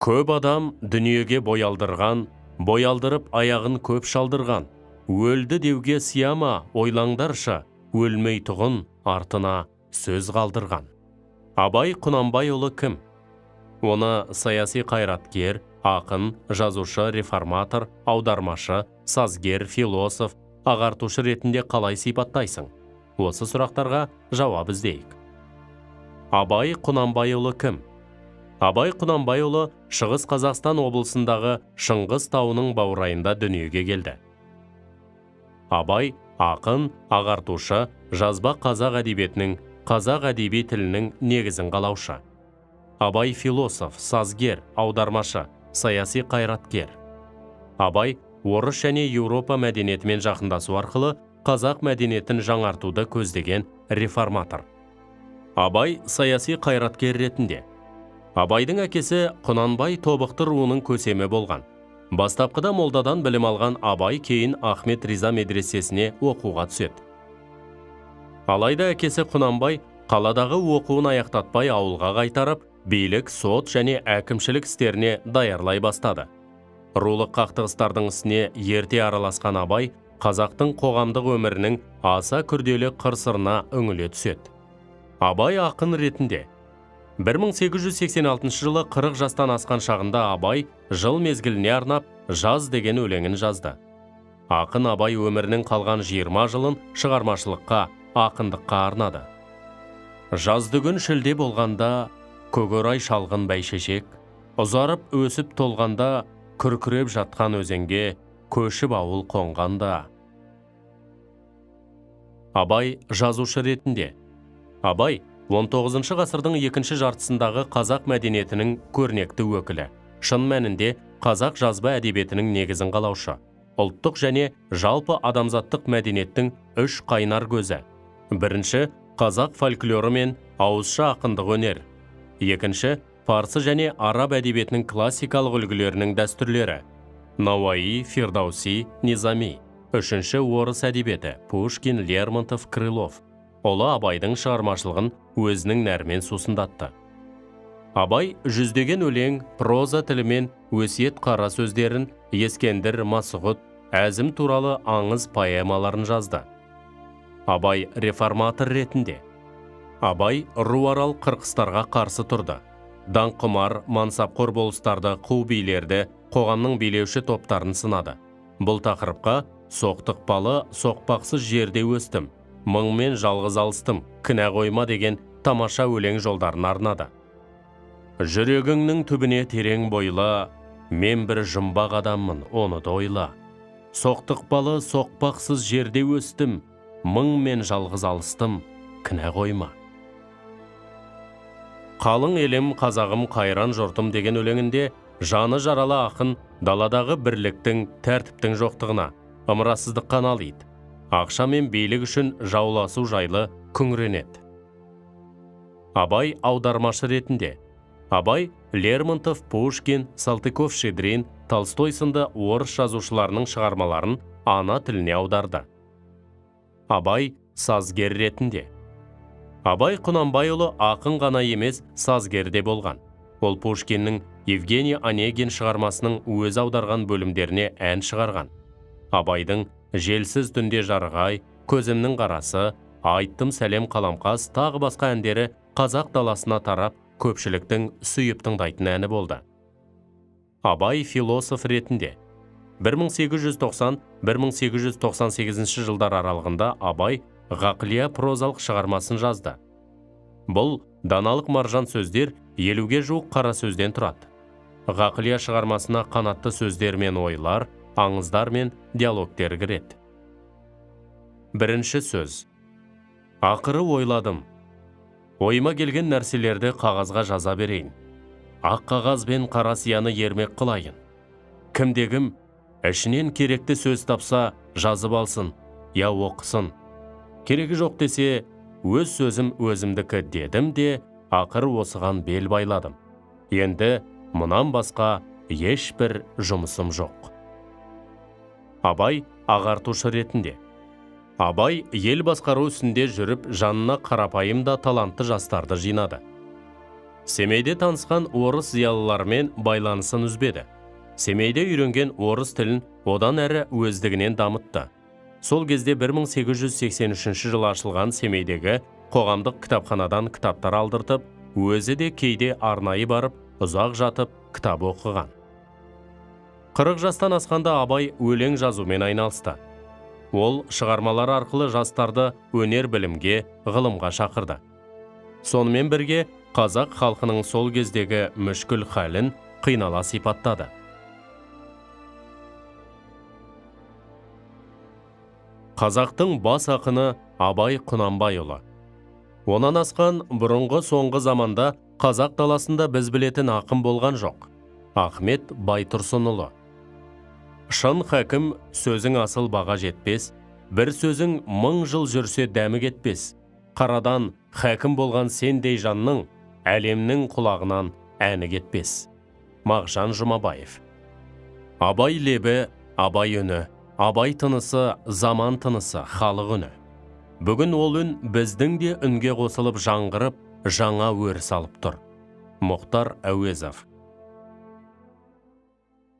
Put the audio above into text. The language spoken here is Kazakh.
Көп адам дүниеге боялдырған, боялдырып аяғын көп шалдырған. Өлді деуге сияма, ойлаңдарша, өлмей тұғын артына сөз қалдырған. Абай Құнанбайұлы кім? Оны саяси қайраткер, ақын, жазушы, реформатор, аудармашы, сазгер, философ, ағартушы ретінде қалай сипаттайсың? Осы сұрақтарға жауап іздейік. Абай Құнанбайұлы кім? Абай Құнанбайұлы Шығыс Қазақстан облысындағы Шыңғыс тауының баурайында дүниеге келді. Абай ақын, ағартушы, жазба қазақ әдебиетінің, қазақ әдеби тілінің негізін қалаушы. Абай философ, сазгер, аудармашы, саяси қайраткер. Абай орыс және Еуропа мәдениетімен жақындасу арқылы қазақ мәдениетін жаңартуды көздеген реформатор. Абай саяси қайраткер ретінде. Абайдың әкесі Құнанбай Тобықты руының көсемі болған. Бастапқыда молдадан білім алған Абай кейін Ахмет Риза медресесіне оқуға түседі. Алайда әкесі Құнанбай қаладағы оқуын аяқтатпай ауылға қайтарып, билік, сот және әкімшілік істеріне даярлай бастады. Рулық қақтығыстардың ісіне ерте араласқан Абай қазақтың қоғамдық өмірінің аса күрделі қыр-сырына үңіле түседі. Абай ақын ретінде. 1886 жылы 40 жастан асқан шағында Абай жыл мезгіліне арнап «Жаз» деген өлеңін жазды. Ақын Абай өмірінің қалған 20 жылын шығармашылыққа, ақындыққа арнады. Жазды күн шілде болғанда, көгорай шалғын бәйшешек, ұзарып өсіп толғанда, күркіреп жатқан өзенге, көшіп ауыл қонғанда. Абай жазушы ретінде. Абай 19 ғасырдың екінші жартысындағы қазақ мәдениетінің көрнекті өкілі. Шын мәнінде қазақ жазба әдебиетінің негізін қалаушы. Ұлттық және жалпы адамзаттық мәдениеттің үш қайнар көзі. Бірінші, қазақ фольклоры мен ауызша ақындық өнер. Екінші, парсы және араб әдебиетінің классикалық үлгілерінің дәстүрлері. Науаи, Фирдауси, Низами. Үшінші, орыс әдебиеті, Пушкин, Лермонтов, Крылов. Ұлы Абайдың шығармашылығын өзінің нәрмен сусындатты. Абай жүздеген өлең, проза тілімен өсиет қара сөздерін, Ескендір, Масғұт, Әзім туралы аңыз поэмаларын жазды. Абай реформатор ретінде. Абай руарал қырқыстарға қарсы тұрды. Даңқұмар, мансапқор болыстарды, қу билерді, қоғамның билеуші топтарын сынады. Бұл тақырыпқа соқтықпалы, соқпақсыз жерде өстім, мұңмен жалғыз алыстым, кінә қойма деген тамаша өлең жолдарын арнады. Жүрегіңнің түбіне терең бойла, мен бір жұмбақ адаммын, оны да ойла. Соқтықпалы, соқпақсыз жерде өстім, мұңмен жалғыз алыстым, кінә қойма. Қалың елім, қазағым, қайран жұртым деген өлеңінде жаны жаралы ақын даладағы бірліктің, тәртіптің жоқтығына, ымырасыздыққа налиды. Ақша мен билік үшін жауласу жайлы күңіренеді. Абай аудармашы ретінде. Абай Лермонтов, Пушкин, Салтыков-Щедрин, Толстой сынды орыс жазушыларының шығармаларын ана тіліне аударды. Абай сазгер ретінде. Абай Құнанбайұлы ақын ғана емес, сазгер де болған. Ол Пушкиннің Евгений Онегин шығармасының өз аударған бөлімдеріне ән шығарған. Абайдың Желсіз түнде жарғай, Көзімнің қарасы, Айттым сәлем қаламқас тағы басқа әндері қазақ даласына тарап, көпшіліктің сүйіп тыңдайтын әні болды. Абай философ ретінде. 1890-1898 жылдар аралығында Абай ғақлия прозалық шығармасын жазды. Бұл даналық маржан сөздер 50-ге жуық қара сөзден тұрады. Ғақлия шығармасына қанатты сөздер мен ойлар, аңыздар мен диалогтер кіреді. Бірінші сөз. Ақыры ойладым. Ойыма келген нәрселерді қағазға жаза берейін. Ақ қағаз бен қара сияны ермек қылайын. Кімдегім, ішінен керекті сөз тапса, жазып алсын, я оқысын. Керегі жоқ десе, өз сөзім өзімдікі дедім де, ақыры осыған бел байладым. Енді мұнан басқа ешбір жұмысым жоқ. Абай ағартушы ретінде. Абай ел басқару үстінде жүріп, жанына қарапайым да талантты жастарды жинады. Семейде танысқан орыс зиялылармен байланысын үзбеді. Семейде үйренген орыс тілін одан әрі өздігінен дамытты. Сол кезде 1883 жылы ашылған Семейдегі қоғамдық кітапханадан кітаптар алдыртып, өзі де кейде арнайы барып, ұзақ жатып, кітап оқыған. 40 жастан асқанда Абай өлең жазумен айналысты. Ол шығармалар арқылы жастарды өнер білімге, ғылымға шақырды. Сонымен бірге қазақ халқының сол кездегі мүшкіл халін қинала сипаттады. Қазақтың бас ақыны Абай Құнанбайұлы. Онан асқан бұрынғы соңғы заманда қазақ даласында біз білетін ақын болған жоқ. Ахмет Байтұрсынұлы. Шын хәкім сөзің асыл баға жетпес, бір сөзің 1000 жыл жүрсе дәмі кетпес. Қарадан хәкім болған сендей жанның, әлемнің құлағынан әні кетпес. Мағжан Жұмабаев. Абай лебі, Абай үні, Абай тынысы, заман тынысы, халық үні. Бүгін ол үн біздің де үнге қосылып жаңғырып, жаңа өріс алып тұр. Мұхтар Әуезов.